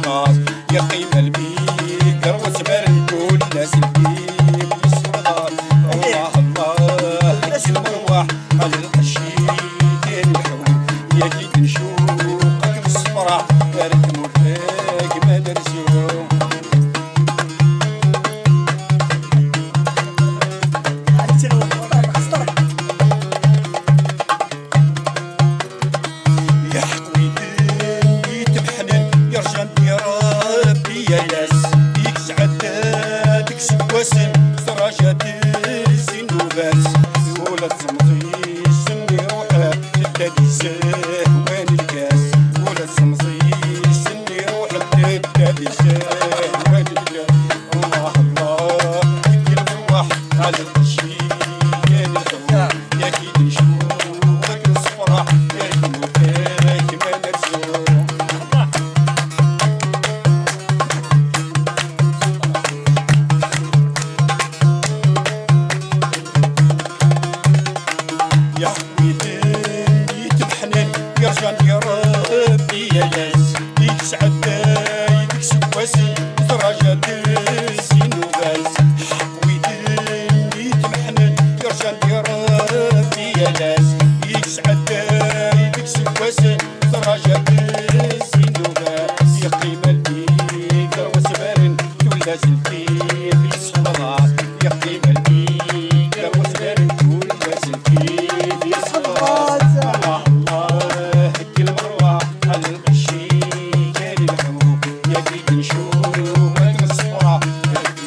الصلاة يا قيمة البيكر وسبر كل ناس البيب الصلاة الله الله هك المروح على القشي ديال الحوم يا كي نشوفك بالصفرة بارك مولاك ما درزوم يا حويدين يتبحنن يرجع يا ربي يا ياس ديك سعادة ديك سواسن سراجات الزين وباس ولا تزمزي سني روحه تدادي سهوان الكاس ولا تزمزي سني روحه تدادي سهوان الكاس الله الله يدي الروح على القشي يا الحوم يا كي نشوفك الصفرة يا كي ما نرزوم يا حويدين يتبحنن يرجع يا ربي يا ياس ديك سعادة يديك سواسي درجات الزين وباس حويدين يتبحنن يرجع يا ربي يا ياس ديك سعادة يديك سواسي درجات الزين وباس يا قيمة البيكر وسبارن ولا زلفي في الصلاة يا قيمة البيكر وسبارن ولا زلفي في الصلاة الله الله هك المروة على القشي ديال الحوم يا كي نشوفك الصفرة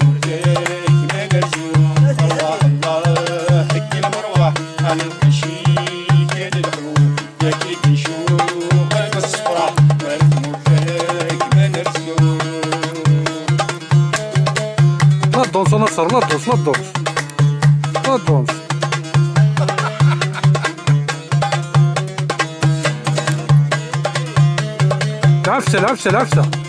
مولاك ما درزوم الله الله هك المروة على القشي ديال الحوم يا كي نشوفك الصفرة مولاك ما درزوم لا تدونس نصر لا تدونس لا تدونس لا تدونس عفسة عفسة عفسة